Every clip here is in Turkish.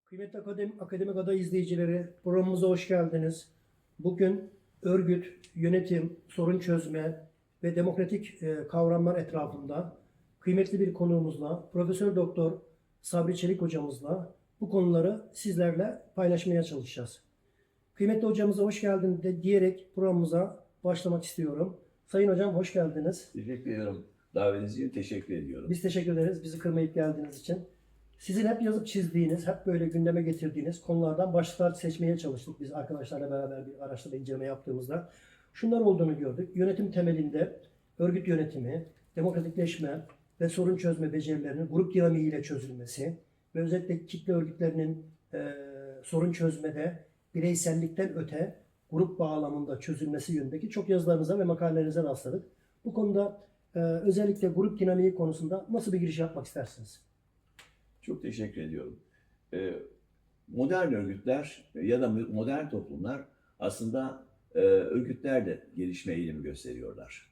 Kıymetli Akademik Ada izleyicileri, programımıza hoş geldiniz. Bugün örgüt, yönetim, sorun çözme ve demokratik kavramlar etrafında kıymetli bir konuğumuzla, Profesör Doktor Sabri Çelik hocamızla bu konuları sizlerle paylaşmaya çalışacağız. Kıymetli hocamıza hoş geldin diyerek programımıza başlamak istiyorum. Sayın hocam hoş geldiniz. Teşekkür ediyorum. Davetiniz için teşekkür ediyorum. Biz teşekkür ederiz bizi kırmayıp geldiğiniz için. Sizin hep yazıp çizdiğiniz, hep böyle gündeme getirdiğiniz konulardan başlıklar seçmeye çalıştık. Biz arkadaşlarla beraber bir araştırma inceleme yaptığımızda şunlar olduğunu gördük. Yönetim temelinde örgüt yönetimi, demokratikleşme ve sorun çözme becerilerinin grup dinamiğiyle çözülmesi ve özellikle kitle örgütlerinin sorun çözmede bireysellikten öte grup bağlamında çözülmesi yönündeki çok yazılarınıza ve makalelerinize rastladık. Bu konuda özellikle grup dinamiği konusunda nasıl bir giriş yapmak istersiniz? Çok teşekkür ediyorum. Modern örgütler ya da modern toplumlar aslında örgütlerle gelişme eğilimi gösteriyorlar.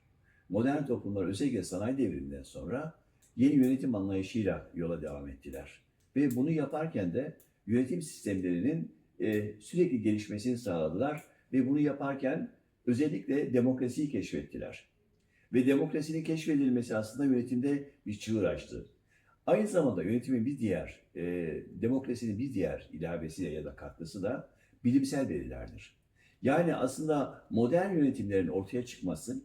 Modern toplumlar özellikle sanayi devriminden sonra yeni yönetim anlayışıyla yola devam ettiler. Ve bunu yaparken de yönetim sistemlerinin sürekli gelişmesini sağladılar ve bunu yaparken özellikle demokrasiyi keşfettiler. Ve demokrasinin keşfedilmesi aslında yönetimde bir çığır açtı. Aynı zamanda yönetimin bir diğer, demokrasinin bir diğer ilavesi ya da katkısı da bilimsel verilerdir. Yani aslında modern yönetimlerin ortaya çıkması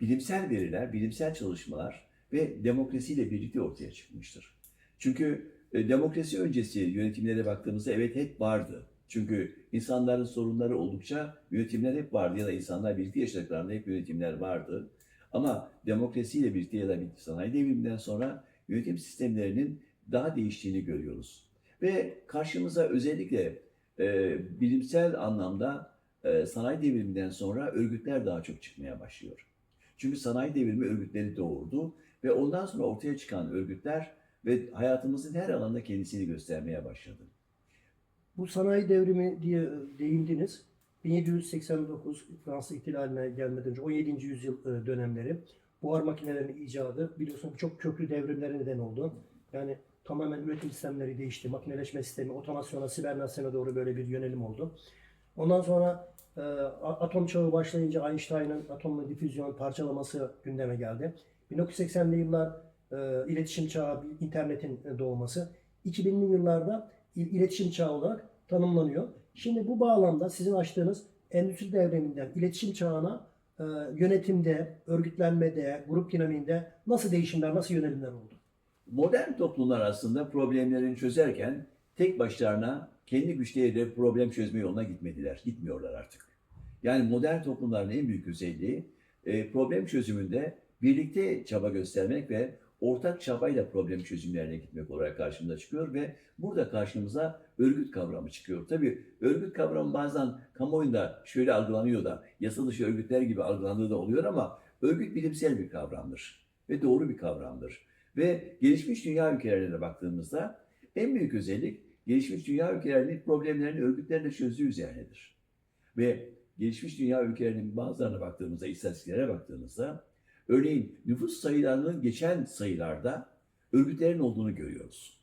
bilimsel veriler, bilimsel çalışmalar ve demokrasiyle birlikte ortaya çıkmıştır. Çünkü demokrasi öncesi yönetimlere baktığımızda evet hep vardı. Çünkü insanların sorunları oldukça yönetimler hep vardı ya da insanlar birlikte yaşadıklarında hep yönetimler vardı. Ama demokrasiyle birlikte ya da bir sanayi devriminden sonra yönetim sistemlerinin daha değiştiğini görüyoruz. Ve karşımıza özellikle bilimsel anlamda sanayi devriminden sonra örgütler daha çok çıkmaya başlıyor. Çünkü sanayi devrimi örgütleri doğurdu ve ondan sonra ortaya çıkan örgütler ve hayatımızın her alanında kendisini göstermeye başladı. Bu sanayi devrimi diye değindiniz. 1789 Fransız ihtilaline gelmeden önce 17. yüzyıl dönemleri buhar makinelerinin icadı biliyorsunuz çok köklü devrimlere neden oldu. Yani tamamen üretim sistemleri değişti. Makineleşme sistemi, otomasyona, sibernasyona doğru böyle bir yönelim oldu. Ondan sonra atom çağı başlayınca Einstein'ın atom difüzyon parçalaması gündeme geldi. 1980'li yıllar iletişim çağı, internetin doğması. 2000'li yıllarda iletişim çağı olarak tanımlanıyor. Şimdi bu bağlamda sizin açtığınız endüstri devriminden iletişim çağına yönetimde, örgütlenmede, grup dinamiğinde nasıl değişimler, nasıl yönelimler oldu? Modern toplumlar aslında problemlerini çözerken tek başlarına kendi güçleriyle problem çözme yoluna gitmiyorlar artık. Yani modern toplumların en büyük özelliği problem çözümünde birlikte çaba göstermek ve ortak çabayla problem çözümlerine gitmek olarak karşımıza çıkıyor ve burada karşımıza örgüt kavramı çıkıyor. Tabii örgüt kavramı bazen kamuoyunda şöyle algılanıyor da yasa dışı örgütler gibi algılandığı da oluyor ama örgüt bilimsel bir kavramdır ve doğru bir kavramdır. Ve gelişmiş dünya ülkelerine baktığımızda en büyük özellik gelişmiş dünya ülkelerinin problemlerini örgütlerle çözdüğü üzerinedir. Ve gelişmiş dünya ülkelerinin bazılarına baktığımızda, istatistiklere baktığımızda örneğin nüfus sayılarının geçen sayılarda örgütlerin olduğunu görüyoruz.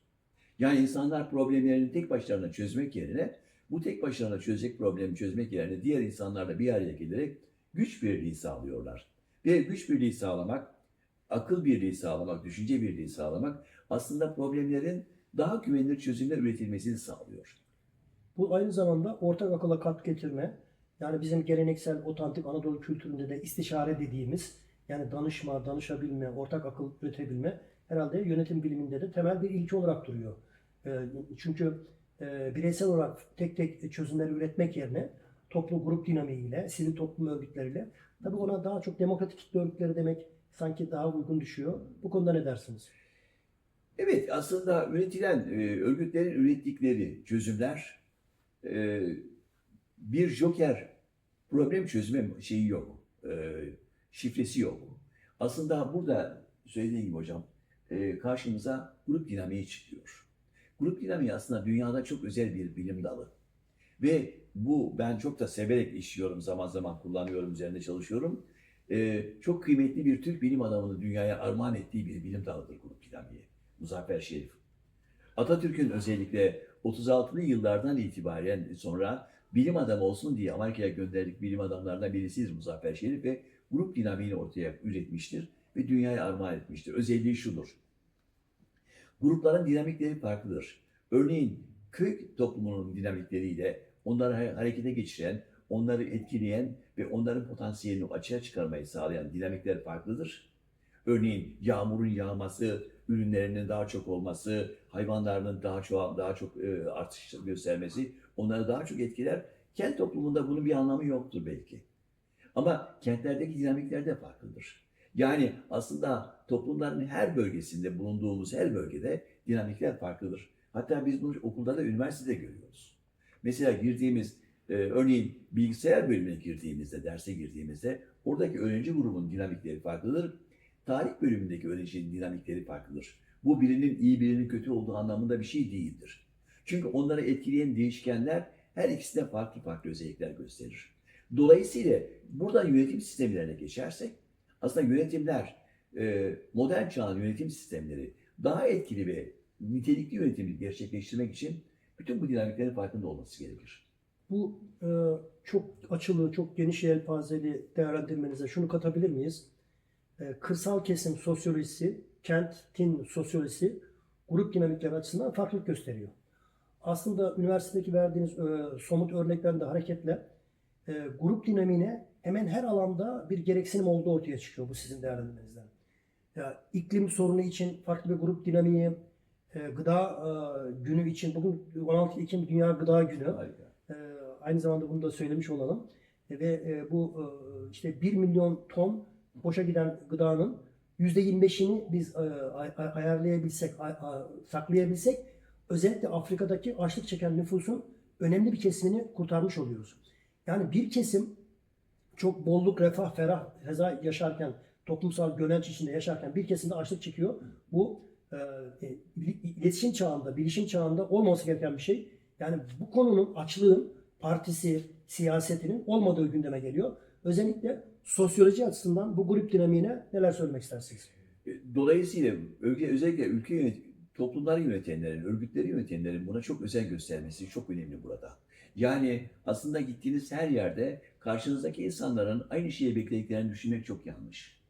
Yani insanlar problemlerini tek başlarına çözmek yerine bu tek başlarına çözecek problemi çözmek yerine diğer insanlarla bir araya gelerek güç birliği sağlıyorlar. Ve güç birliği sağlamak, akıl birliği sağlamak, düşünce birliği sağlamak aslında problemlerin daha güvenilir çözümler üretilmesini sağlıyor. Bu aynı zamanda ortak akıla katkı getirme, yani bizim geleneksel, otantik Anadolu kültüründe de istişare dediğimiz, yani danışma, danışabilme, ortak akıl üretebilme herhalde yönetim biliminde de temel bir ilke olarak duruyor. Çünkü bireysel olarak tek tek çözümleri üretmek yerine toplu grup dinamiğiyle, sivil toplum örgütleriyle, tabii ona daha çok demokratik kitle örgütleri demek sanki daha uygun düşüyor. Bu konuda ne dersiniz? Evet, aslında örgütlerin ürettikleri çözümler bir joker problem çözme şeyi yok, şifresi yok. Aslında burada söylediğim gibi hocam, karşımıza grup dinamiği çıkıyor. Grup dinamiği aslında dünyada çok özel bir bilim dalı. Ve bu ben çok da severek işliyorum, zaman zaman kullanıyorum, üzerinde çalışıyorum. Çok kıymetli bir Türk bilim adamının dünyaya armağan ettiği bir bilim dalıdır grup dinamiği. Muzaffer Şerif. Atatürk'ün özellikle 36'lı yıllardan itibaren sonra bilim adamı olsun diye Amerika'ya gönderdik bilim adamlarından birisiyiz Muzaffer Şerif ve grup dinamiğini ortaya üretmiştir ve dünyaya armağan etmiştir. Özelliği şudur. Grupların dinamikleri farklıdır. Örneğin köy toplumunun dinamikleriyle onları harekete geçiren, onları etkileyen ve onların potansiyelini açığa çıkarmayı sağlayan dinamikler farklıdır. Örneğin yağmurun yağması, ürünlerinin daha çok olması, hayvanların daha çok artış göstermesi onları daha çok etkiler. Kent toplumunda bunun bir anlamı yoktur belki. Ama kentlerdeki dinamikler de farklıdır. Yani aslında toplumların her bölgesinde, bulunduğumuz her bölgede dinamikler farklıdır. Hatta biz bunu okulda da üniversitede görüyoruz. Mesela örneğin bilgisayar bölümüne girdiğimizde, derse girdiğimizde oradaki öğrenci grubunun dinamikleri farklıdır. Tarih bölümündeki öğrencinin dinamikleri farklıdır. Bu birinin iyi birinin kötü olduğu anlamında bir şey değildir. Çünkü onları etkileyen değişkenler her ikisinde farklı farklı özellikler gösterir. Dolayısıyla buradan yönetim sistemlerine geçersek aslında yönetimler, modern çağın yönetim sistemleri daha etkili ve nitelikli yönetimi gerçekleştirmek için bütün bu dinamiklerin farkında olması gerekir. Bu çok açılı, çok geniş yelpazeli değerlendirmenize şunu katabilir miyiz? Kırsal kesim sosyolojisi, kentin sosyolojisi grup dinamikleri açısından farklılık gösteriyor. Aslında üniversitedeki verdiğiniz somut örneklerden de hareketle grup dinamiğine hemen her alanda bir gereksinim olduğu ortaya çıkıyor bu sizin değerlendirmenizden. Ya, iklim sorunu için farklı bir grup dinamiği, gıda günü için, bugün 16 Ekim Dünya Gıda Günü. Harika. Aynı zamanda bunu da söylemiş olalım. Bu işte 1 milyon ton boşa giden gıdanın %25'ini biz ayarlayabilsek, saklayabilsek özellikle Afrika'daki açlık çeken nüfusun önemli bir kesimini kurtarmış oluyoruz. Yani bir kesim çok bolluk, refah, ferah, reza yaşarken, toplumsal gönenç içinde yaşarken bir kesim de açlık çekiyor. Bu iletişim çağında, bilişim çağında olmaması gereken bir şey. Yani bu konunun, açlığın partisi, siyasetinin olmadığı gündeme geliyor. Özellikle sosyoloji açısından bu grup dinamiğine neler söylemek istersiniz? Dolayısıyla özellikle toplumları yönetenlerin, örgütleri yönetenlerin buna çok özen göstermesi çok önemli burada. Yani aslında gittiğiniz her yerde karşınızdaki insanların aynı şeyi beklediklerini düşünmek çok yanlış.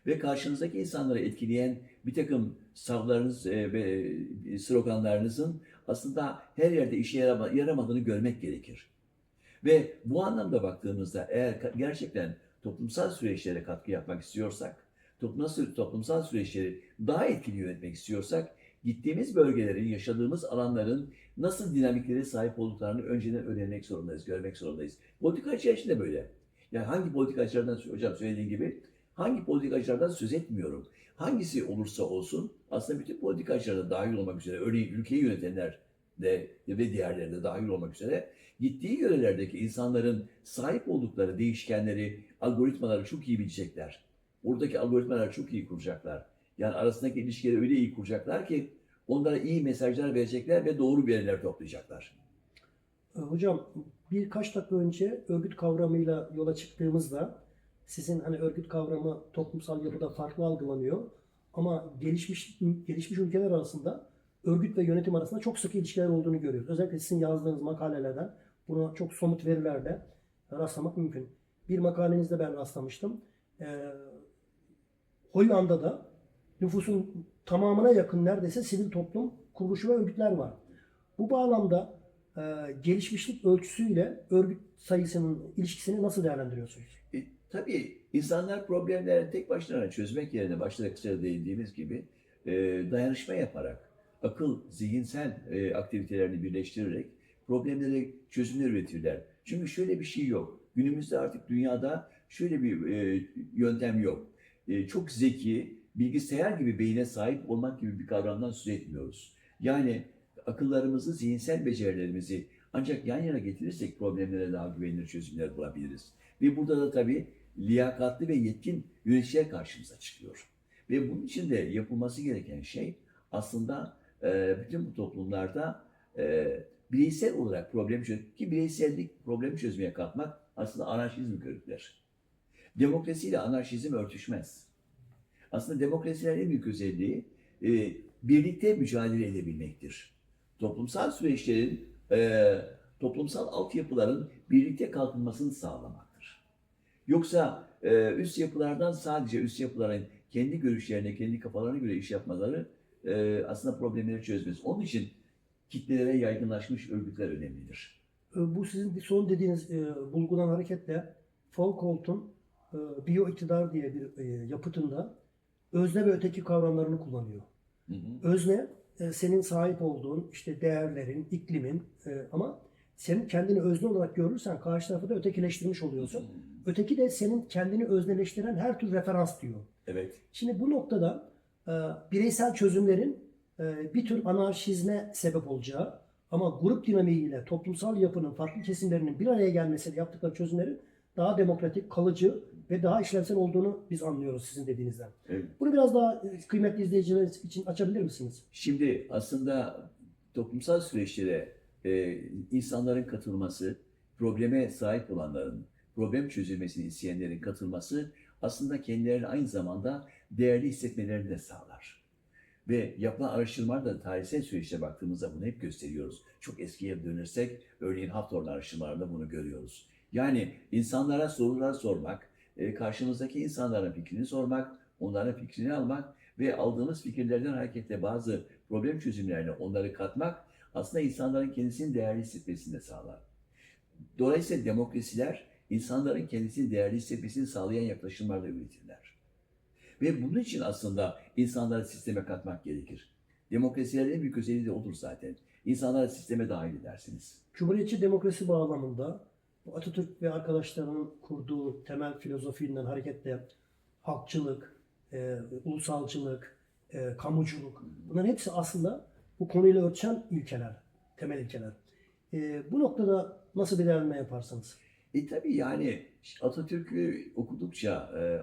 Ve karşınızdaki insanları etkileyen bir takım savlarınız ve sloganlarınızın aslında her yerde işe yaramadığını görmek gerekir. Ve bu anlamda baktığımızda eğer gerçekten toplumsal süreçlere katkı yapmak istiyorsak, toplumsal süreçleri daha etkili yönetmek istiyorsak, gittiğimiz bölgelerin, yaşadığımız alanların nasıl dinamiklere sahip olduklarını önceden öğrenmek zorundayız, görmek zorundayız. Politikacılar için de böyle. Yani hangi politikacılardan, hocam söylediğim gibi, hangi politikacılardan söz etmiyorum. Hangisi olursa olsun, aslında bütün politikacılar da dahil olmak üzere, örneğin ülkeyi yönetenler de ve diğerleri de dahil olmak üzere, gittiği yörelerdeki insanların sahip oldukları değişkenleri, algoritmaları çok iyi bilecekler. Oradaki algoritmaları çok iyi kuracaklar. Yani arasındaki ilişkileri öyle iyi kuracaklar ki onlara iyi mesajlar verecekler ve doğru veriler toplayacaklar. Hocam birkaç dakika önce örgüt kavramıyla yola çıktığımızda sizin hani örgüt kavramı toplumsal yapıda farklı algılanıyor ama gelişmiş ülkeler arasında örgüt ve yönetim arasında çok sık ilişkiler olduğunu görüyoruz. Özellikle sizin yazdığınız makalelerden buna çok somut verilerle rastlamak mümkün. Bir makalenizde ben rastlamıştım. Hollanda'da nüfusun tamamına yakın neredeyse sivil toplum kuruluşu ve örgütler var. Bu bağlamda gelişmişlik ölçüsüyle örgüt sayısının ilişkisini nasıl değerlendiriyorsunuz? Tabii insanlar problemleri tek başlarına çözmek yerine başta kısaca değindiğimiz gibi dayanışma yaparak, akıl, zihinsel aktivitelerini birleştirerek problemlere çözümler üretirler. Çünkü şöyle bir şey yok. Günümüzde artık dünyada şöyle bir yöntem yok. Çok zeki, bilgisayar gibi beyne sahip olmak gibi bir kavramdan söz etmiyoruz. Yani akıllarımızı, zihinsel becerilerimizi ancak yan yana getirirsek problemlere daha güvenilir çözümler bulabiliriz. Ve burada da tabii liyakatli ve yetkin yöneticiler karşımıza çıkıyor. Ve bunun için de yapılması gereken şey aslında bütün bu toplumlarda bireysel olarak bireysellik problemi çözmeye kalkmak aslında anarşizmi körükler. Demokrasiyle anarşizm örtüşmez. Aslında demokrasilerin en büyük özelliği birlikte mücadele edebilmektir. Toplumsal süreçlerin, toplumsal altyapıların birlikte kalkınmasını sağlamaktır. Yoksa üst yapılardan sadece üst yapıların kendi görüşlerine, kendi kafalarına göre iş yapmaları aslında problemleri çözmez. Onun için kitlelere yaygınlaşmış örgütler önemlidir. Bu sizin son dediğiniz bulgudan hareketle Foucault'un Biyo İktidar diye bir yapıtında özne ve öteki kavramlarını kullanıyor. Hı hı. Özne senin sahip olduğun işte değerlerin, iklimin ama senin kendini özne olarak görürsen karşı tarafı da ötekileştirmiş oluyorsun. Öteki de senin kendini özneleştiren her tür referans diyor. Evet. Şimdi bu noktada bireysel çözümlerin bir tür anarşizme sebep olacağı ama grup dinamiğiyle toplumsal yapının farklı kesimlerinin bir araya gelmesiyle yaptıkları çözümlerin daha demokratik, kalıcı ve daha işlevsel olduğunu biz anlıyoruz sizin dediğinizden. Evet. Bunu biraz daha kıymetli izleyicilerimiz için açabilir misiniz? Şimdi aslında toplumsal süreçlere insanların katılması, probleme sahip olanların, problem çözülmesini isteyenlerin katılması aslında kendilerini aynı zamanda değerli hissetmelerini de sağlar. Ve yapılan araştırmalarda tarihsel süreçte baktığımızda bunu hep gösteriyoruz. Çok eskiye dönersek, örneğin Hawthorne araştırmalarında bunu görüyoruz. Yani insanlara sorular sormak, karşımızdaki insanların fikrini sormak, onların fikrini almak ve aldığımız fikirlerden hareketle bazı problem çözümlerine onları katmak aslında insanların kendisini değerli hissetmesini de sağlar. Dolayısıyla demokrasiler insanların kendisini değerli hissetmesini sağlayan yaklaşımlarla üretirler. Ve bunun için aslında insanları sisteme katmak gerekir. Demokrasilerin en büyük özelliği de odur zaten. İnsanları sisteme dahil edersiniz. Cumhuriyetçi demokrasi bağlamında Atatürk ve arkadaşlarının kurduğu temel filozofinden hareketle halkçılık, ulusalcılık, kamuculuk bunların hepsi aslında bu konuyla örtüşen ilkeler, temel ilkeler. Bu noktada nasıl bir değerlendirme yaparsanız? Tabii yani Atatürk'ü okudukça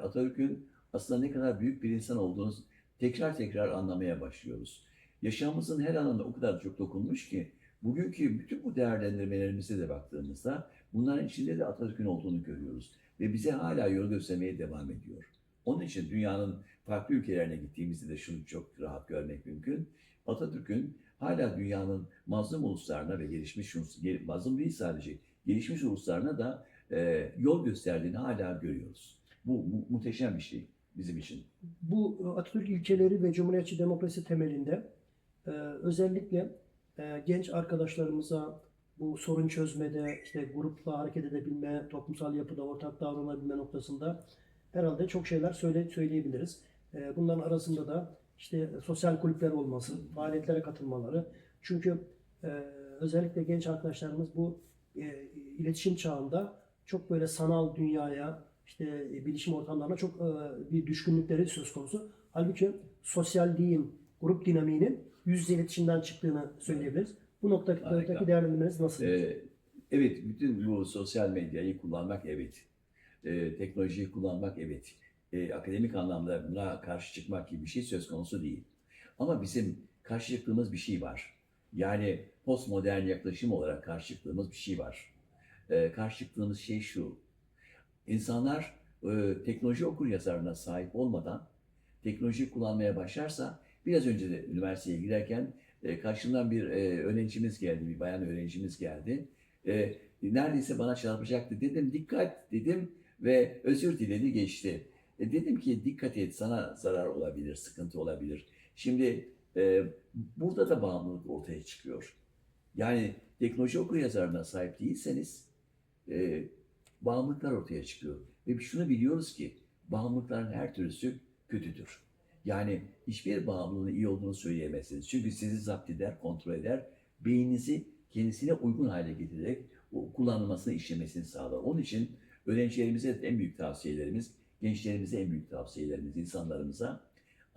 Atatürk'ün aslında ne kadar büyük bir insan olduğunu tekrar tekrar anlamaya başlıyoruz. Yaşamımızın her alanında o kadar çok dokunmuş ki bugünkü bütün bu değerlendirmelerimize de baktığımızda bunların içinde de Atatürk'ün olduğunu görüyoruz. Ve bize hala yol göstermeye devam ediyor. Onun için dünyanın farklı ülkelerine gittiğimizde de şunu çok rahat görmek mümkün. Atatürk'ün hala dünyanın mazlum uluslarına ve mazlum değil sadece gelişmiş uluslarına da yol gösterdiğini hala görüyoruz. Bu muhteşem bir şey bizim için. Bu Atatürk ilkeleri ve Cumhuriyetçi demokrasi temelinde özellikle genç arkadaşlarımıza bu sorun çözmede, işte grupla hareket edebilme, toplumsal yapıda ortak davranabilme noktasında herhalde çok şeyler söyleyebiliriz. Bunların arasında da işte sosyal kulüpler olması, faaliyetlere katılmaları. Çünkü özellikle genç arkadaşlarımız bu iletişim çağında çok böyle sanal dünyaya, işte bilişim ortamlarına çok bir düşkünlükleri söz konusu. Halbuki sosyal diyeyim, grup dinamiğinin yüz yüze iletişimden çıktığını söyleyebiliriz. Bu noktadaki değerlendirmeniz nasıl? Evet, bütün bu sosyal medyayı kullanmak evet. Teknolojiyi kullanmak evet. Akademik anlamda buna karşı çıkmak gibi bir şey söz konusu değil. Ama bizim karşı çıktığımız bir şey var. Yani postmodern yaklaşım olarak karşı çıktığımız bir şey var. Karşı çıktığımız şey şu. İnsanlar teknoloji okuryazarlığına sahip olmadan teknolojiyi kullanmaya başlarsa biraz önce de üniversiteye giderken karşımdan bir öğrencimiz geldi, bir bayan öğrencimiz geldi. Neredeyse bana çarpacaktı. Dedim dikkat dedim ve özür diledi geçti. Dedim ki dikkat et sana zarar olabilir, sıkıntı olabilir. Şimdi burada da bağımlılık ortaya çıkıyor. Yani teknoloji okuryazarlığına sahip değilseniz bağımlılıklar ortaya çıkıyor. Ve şunu biliyoruz ki bağımlılıkların her türlüsü kötüdür. Yani hiçbir bağımlılığın iyi olduğunu söyleyemezsiniz. Çünkü sizi zapt eder, kontrol eder. Beyninizi kendisine uygun hale getirerek kullanılmasını, işlemesini sağlar. Onun için öğrencilerimize en büyük tavsiyelerimiz, gençlerimize en büyük tavsiyelerimiz, insanlarımıza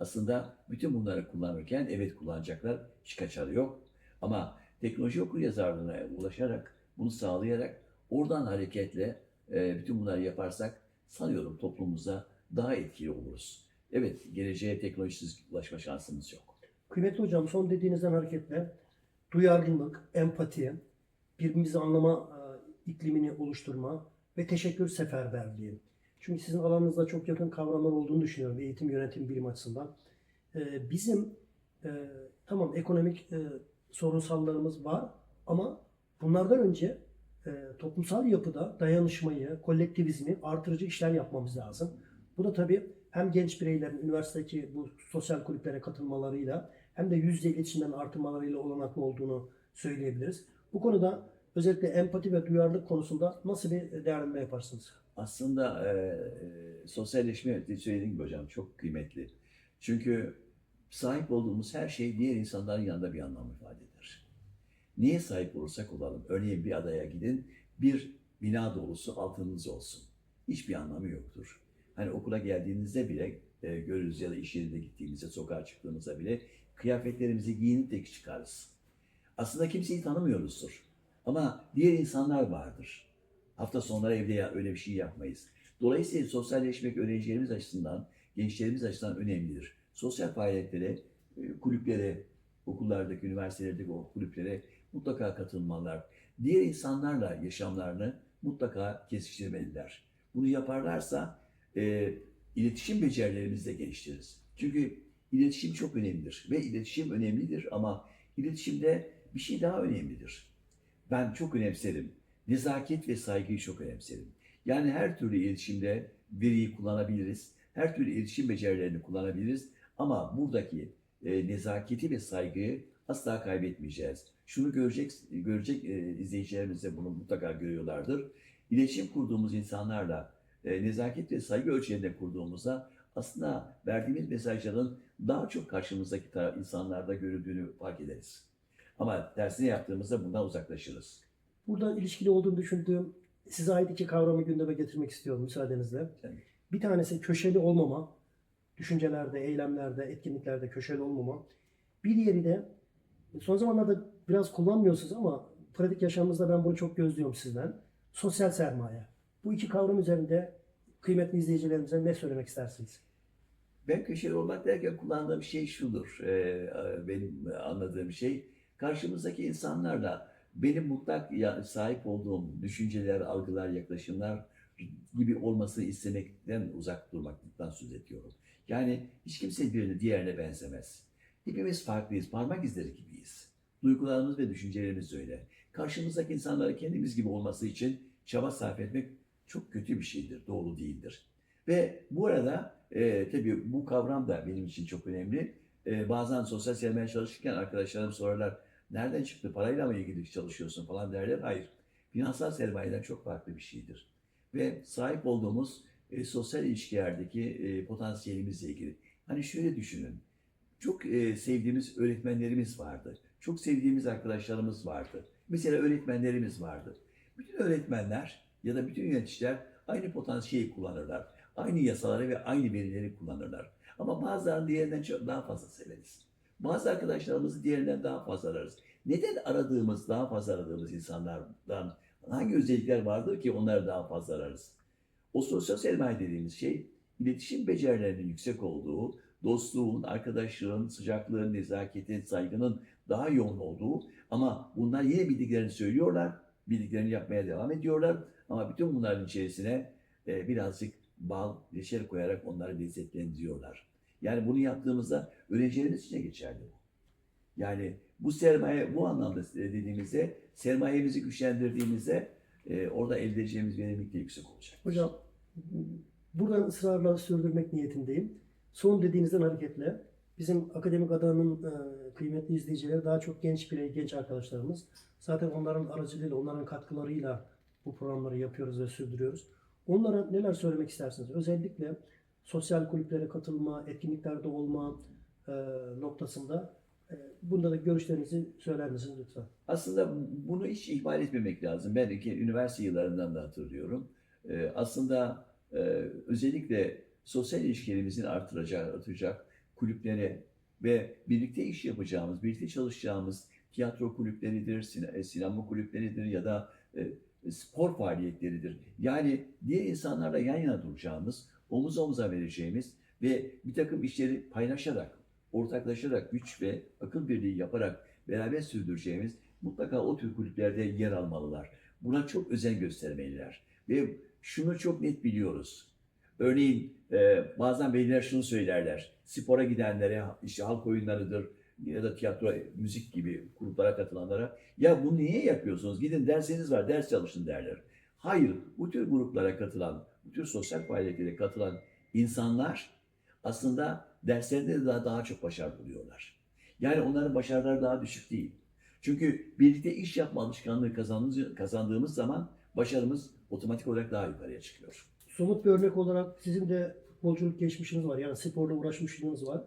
aslında bütün bunları kullanırken evet kullanacaklar, hiç kaçarı yok. Ama teknoloji okuryazarlığına ulaşarak, bunu sağlayarak oradan hareketle bütün bunları yaparsak sanıyorum toplumumuza daha etkili oluruz. Evet, geleceğe teknolojisiz ulaşma şansımız yok. Kıymetli hocam, son dediğinizden hareketle duyarlılık, empati, birbirimizi anlama iklimini oluşturma ve teşekkür seferberliği. Çünkü sizin alanınızda çok yakın kavramlar olduğunu düşünüyorum eğitim, yönetim, bilim açısından. Bizim tamam ekonomik sorunsallarımız var ama bunlardan önce toplumsal yapıda dayanışmayı, kolektivizmi artırıcı işler yapmamız lazım. Bu da tabii hem genç bireylerin üniversitedeki bu sosyal kulüplere katılmalarıyla hem de yüz yüze iletişimlerin artırmalarıyla olanaklı olduğunu söyleyebiliriz. Bu konuda özellikle empati ve duyarlılık konusunda nasıl bir değerlendirme yaparsınız? Aslında sosyalleşme söylediğim gibi hocam çok kıymetli. Çünkü sahip olduğumuz her şey diğer insanların yanında bir anlam ifade eder. Niye sahip olursak olalım. Örneğin bir adaya gidin, bir bina dolusu altınınız olsun. Hiçbir anlamı yoktur. Hani okula geldiğinizde bile görürüz ya da iş yerinde gittiğimizde, sokağa çıktığımızda bile kıyafetlerimizi giyinip de çıkarız. Aslında kimseyi tanımıyoruzdur. Ama diğer insanlar vardır. Hafta sonları evde öyle bir şey yapmayız. Dolayısıyla sosyalleşmek öğrencilerimiz açısından, gençlerimiz açısından önemlidir. Sosyal faaliyetlere, kulüplere, okullardaki, üniversitelerdeki o kulüplere mutlaka katılmalılar. Diğer insanlarla yaşamlarını mutlaka kesiştirmeliler. Bunu yaparlarsa iletişim becerilerimizi de geliştiririz. Çünkü iletişim çok önemlidir ve iletişim önemlidir ama iletişimde bir şey daha önemlidir. Ben çok önemserim. Nezaket ve saygıyı çok önemserim. Yani her türlü iletişimde veriyi kullanabiliriz. Her türlü iletişim becerilerini kullanabiliriz. Ama buradaki nezaketi ve saygıyı asla kaybetmeyeceğiz. Şunu görecek izleyicilerimiz de bunu mutlaka görüyorlardır. İletişim kurduğumuz insanlarla nezaket ve saygı ölçeğinde kurduğumuzda aslında verdiğimiz mesajların daha çok karşımızdaki insanlarda görüldüğünü fark ederiz. Ama tersine yaptığımızda bundan uzaklaşırız. Buradan ilişkili olduğunu düşündüğüm size ait iki kavramı gündeme getirmek istiyorum müsaadenizle. Yani Bir tanesi köşeli olmama, düşüncelerde, eylemlerde, etkinliklerde köşeli olmama. Bir diğeri de son zamanlarda biraz kullanmıyorsunuz ama pratik yaşamımızda ben bunu çok gözlüyorum sizden. Sosyal sermaye. Bu iki kavram üzerinde kıymetli izleyicilerimize ne söylemek istersiniz? ben köşeli olmak derken kullandığım şey şudur. Benim anladığım şey karşımızdaki insanlarla benim mutlak sahip olduğum düşünceler, algılar, yaklaşımlar gibi olmasını istemekten uzak durmaktan söz ediyorum. Yani hiç kimse birini diğerine benzemez. Hepimiz farklıyız, parmak izleri gibiyiz. Duygularımız ve düşüncelerimiz de öyle. Karşımızdaki insanlara kendimiz gibi olması için çaba sarf etmek çok kötü bir şeydir, doğru değildir. Ve bu arada tabii bu kavram da benim için çok önemli. Bazen sosyal sermaye çalışırken arkadaşlarım sorarlar, nereden çıktı, parayla mı ilgili çalışıyorsun falan derler. Hayır, finansal sermayeden çok farklı bir şeydir. Ve sahip olduğumuz sosyal ilişkilerdeki potansiyelimizle ilgili. Hani şöyle düşünün, çok sevdiğimiz öğretmenlerimiz vardı. Çok sevdiğimiz arkadaşlarımız vardı. Mesela öğretmenlerimiz vardı. Bütün öğretmenler ya da bütün yöneticiler aynı potansiyeli kullanırlar. Aynı yasaları ve aynı verileri kullanırlar. Ama bazılarını diğerinden çok daha fazla severiz. Bazı arkadaşlarımızı diğerinden daha fazla ararız. Neden daha fazla aradığımız insanlardan hangi özellikler vardır ki onları daha fazla ararız? O sosyal sermaye dediğimiz şey iletişim becerilerinin yüksek olduğu, dostluğun, arkadaşlığın, sıcaklığın, nezaketin, saygının daha yoğun olduğu ama bunlar yine bildiklerini söylüyorlar, bildiklerini yapmaya devam ediyorlar ama bütün bunların içerisine birazcık bal, reçel koyarak onları lezzetlendiriyorlar. Yani bunu yaptığımızda öğrencilerimiz için de geçerli bu. Yani bu sermaye bu anlamda dediğimizde sermayemizi güçlendirdiğimizde orada elde edeceğimiz verimlilik de yüksek olacak. Hocam buradan ısrarla sürdürmek niyetindeyim. Son dediğinizden hareketle bizim akademik adanın kıymetli izleyicileri daha çok genç birey, genç arkadaşlarımız. Zaten onların aracılığıyla, onların katkılarıyla bu programları yapıyoruz ve sürdürüyoruz. Onlara neler söylemek istersiniz? Özellikle sosyal kulüplere katılma, etkinliklerde olma e, noktasında bunda da görüşlerinizi söyler misiniz lütfen? Aslında bunu hiç ihmal etmemek lazım. Ben üniversite yıllarından da hatırlıyorum. Aslında özellikle sosyal ilişkilerimizin artacak kulüplere ve birlikte iş yapacağımız, birlikte çalışacağımız tiyatro kulüpleridir, sinema kulüpleridir ya da spor faaliyetleridir. Yani diğer insanlarla yan yana duracağımız, omuz omuza vereceğimiz ve bir takım işleri paylaşarak, ortaklaşarak, güç ve akıl birliği yaparak beraber sürdüreceğimiz mutlaka o tür kulüplerde yer almalılar. Buna çok özen göstermeliler. Ve şunu çok net biliyoruz. Örneğin bazen veliler şunu söylerler. Spora gidenlere işte halk oyunlarıdır, ya da tiyatro, müzik gibi gruplara katılanlara ya bunu niye yapıyorsunuz? Gidin dersiniz var, ders çalışın derler. Hayır, bu tür gruplara katılan, bu tür sosyal faaliyetlere katılan insanlar aslında derslerinde de daha çok başarı buluyorlar. Yani onların başarıları daha düşük değil. Çünkü birlikte iş yapma alışkanlığı kazandığımız zaman başarımız otomatik olarak daha yukarıya çıkıyor. Somut bir örnek olarak sizin de futbolculuk geçmişiniz var. Yani sporla uğraşmışlığınız var.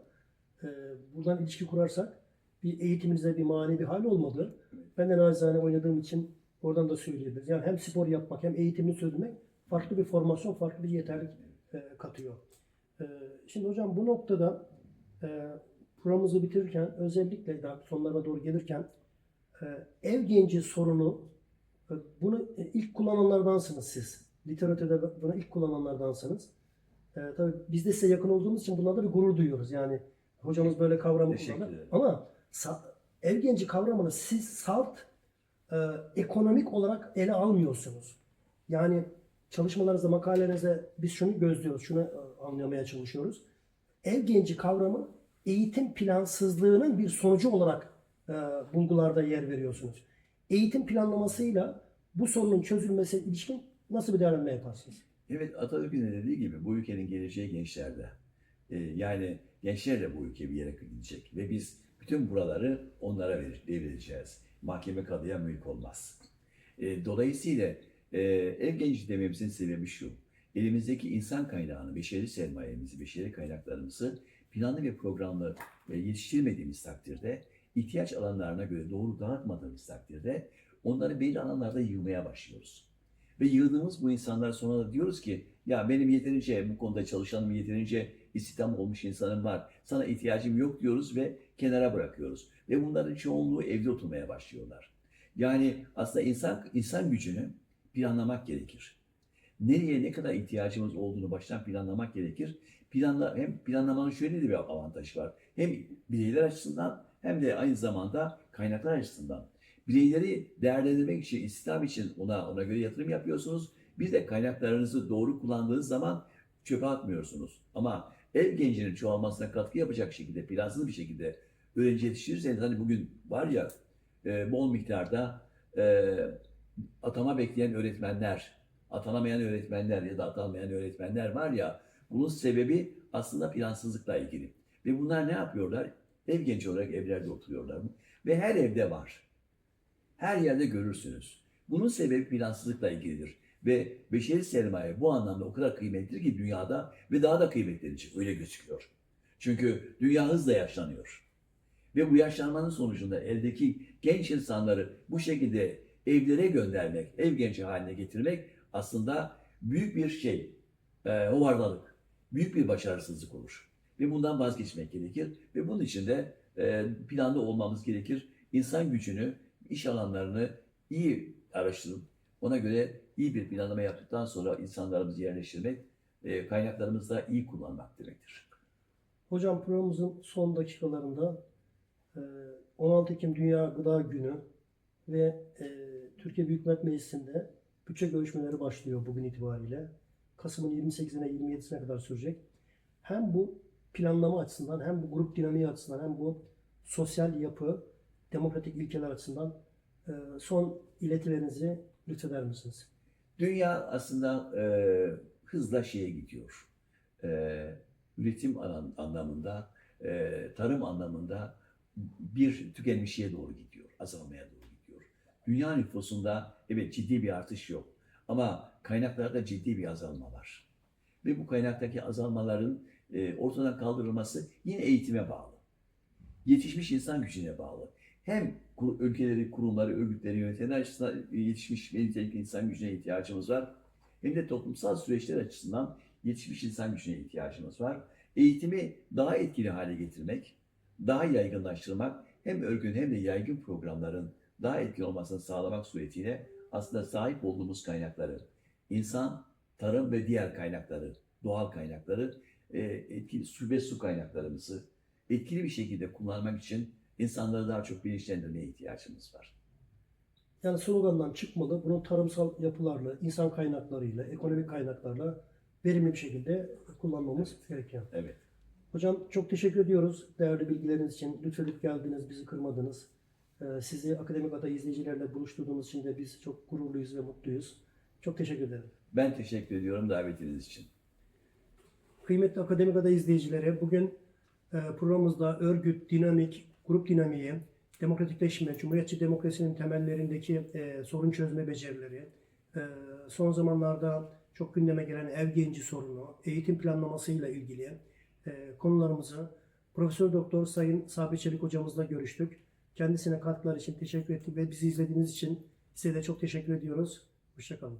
Buradan ilişki kurarsak bir eğitiminize bir manevi hal olmadı. Ben de naçizane oynadığım için oradan da söyleyebiliriz. Yani hem spor yapmak hem eğitimini sürdürmek farklı bir formasyon, farklı bir yeterlik katıyor. Şimdi hocam bu noktada programımızı bitirirken özellikle daha sonlara doğru gelirken ev genci sorunu bunu ilk kullananlardansınız siz. Literatürde bunu ilk kullananlardansınız. Tabii biz de size yakın olduğumuz için bunlarda bir gurur duyuyoruz. Yani hocamız böyle kavramı Teşekkür kullanır. ederim. Ama ev genci kavramını siz salt ekonomik olarak ele almıyorsunuz. Yani çalışmalarınızda, makalenizde biz şunu gözlüyoruz, şunu anlamaya çalışıyoruz. Ev genci kavramı eğitim plansızlığının bir sonucu olarak bulgularda yer veriyorsunuz. Eğitim planlamasıyla bu sorunun çözülmesi ilişkin nasıl bir değerlendirme yaparsınız? Evet, Atatürk'ün de dediği gibi bu ülkenin geleceği gençlerde. Yani gençlerle bu ülke bir yere gidecek ve biz bütün buraları onlara devredeceğiz. Mahkeme kadıya mülk olmaz. Dolayısıyla ev genci dememizin sebebi şu. Elimizdeki insan kaynağını, beşeri sermayemizi, beşeri kaynaklarımızı planlı ve programlı yetiştirmediğimiz takdirde, ihtiyaç alanlarına göre doğru dağıtmadığımız takdirde onları belli alanlarda yığmaya başlıyoruz. Ve yığdığımız bu insanlara sonra da diyoruz ki ya benim yeterince bu konuda çalışanım, yeterince istihdam olmuş insanım var. Sana ihtiyacım yok diyoruz ve kenara bırakıyoruz. Ve bunların çoğunluğu evde oturmaya başlıyorlar. Yani aslında insan gücünü planlamak gerekir. Nereye ne kadar ihtiyacımız olduğunu baştan planlamak gerekir. Hem planlamanın şöyle de bir avantajı var. Hem bireyler açısından hem de aynı zamanda kaynaklar açısından. Bireyleri değerlendirmek için, istihdam için ona göre yatırım yapıyorsunuz. Bir de kaynaklarınızı doğru kullandığınız zaman çöpe atmıyorsunuz. Ama ev gencinin çoğalmasına katkı yapacak şekilde, plansız bir şekilde öğrenci yetiştirirseniz, hani bugün var ya bol miktarda atama bekleyen öğretmenler, atanamayan öğretmenler ya da atanmayan öğretmenler var ya, bunun sebebi aslında plansızlıkla ilgili. Ve bunlar ne yapıyorlar? Ev genci olarak evlerde oturuyorlar. Ve her evde var. Her yerde görürsünüz. Bunun sebebi plansızlıkla ilgilidir. Ve beşeri sermaye bu anlamda o kadar kıymetlidir ki dünyada ve daha da kıymetlenecek. Öyle gözüküyor. Çünkü dünya hızla yaşlanıyor. Ve bu yaşlanmanın sonucunda eldeki genç insanları bu şekilde evlere göndermek, ev genci haline getirmek aslında büyük bir hovardalık, büyük bir başarısızlık olur. Ve bundan vazgeçmek gerekir. Ve bunun için de planlı olmamız gerekir. İnsan gücünü, iş alanlarını iyi araştırıp ona göre iyi bir planlama yaptıktan sonra insanlarımızı yerleştirmek, kaynaklarımızı da iyi kullanmak demektir. Hocam programımızın son dakikalarında 16 Ekim Dünya Gıda Günü ve Türkiye Büyük Millet Meclisi'nde bütçe görüşmeleri başlıyor bugün itibariyle. Kasım'ın 28'ine 27'sine kadar sürecek. Hem bu planlama açısından hem bu grup dinamiği açısından hem bu sosyal yapı, demokratik ilkeler açısından son iletilerinizi lütfeder misiniz? Dünya aslında hızla şeye gidiyor. Üretim anlamında, tarım anlamında bir tükenmişliğe doğru gidiyor, azalmaya doğru gidiyor. Dünya nüfusunda evet ciddi bir artış yok ama kaynaklarda ciddi bir azalma var. Ve bu kaynaktaki azalmaların ortadan kaldırılması yine eğitime bağlı. Yetişmiş insan gücüne bağlı. Hem ülkeleri, kurumları, örgütleri, yönetenler açısından yetişmiş ve nitelikli insan gücüne ihtiyacımız var. Hem de toplumsal süreçler açısından yetişmiş insan gücüne ihtiyacımız var. Eğitimi daha etkili hale getirmek, daha yaygınlaştırmak, hem örgün hem de yaygın programların daha etkili olmasını sağlamak suretiyle aslında sahip olduğumuz kaynakları, insan, tarım ve diğer kaynakları, doğal kaynakları, etkili su kaynaklarımızı etkili bir şekilde kullanmak için insanları daha çok bilinçlendirmeye ihtiyacımız var. Yani slogandan çıkmalı, bunu tarımsal yapılarla, insan kaynaklarıyla, ekonomik kaynaklarla verimli bir şekilde kullanmamız gerekiyor. Evet. Hocam çok teşekkür ediyoruz değerli bilgileriniz için. Lütfedip geldiniz, bizi kırmadınız. Sizi Akademik Ada izleyicilerle buluşturduğumuz için de biz çok gururluyuz ve mutluyuz. Çok teşekkür ederim. Ben teşekkür ediyorum davetiniz için. Kıymetli Akademik Ada izleyicileri, bugün programımızda örgüt, dinamik, grup dinamiği, demokratikleşme, Cumhuriyetçi demokrasinin temellerindeki sorun çözme becerileri, son zamanlarda çok gündeme gelen ev genci sorunu, eğitim planlamasıyla ilgili konularımızı Profesör Doktor Sayın Sabri Çelik hocamızla görüştük. Kendisine katkılar için teşekkür ettik ve bizi izlediğiniz için size de çok teşekkür ediyoruz. Hoşça kalın.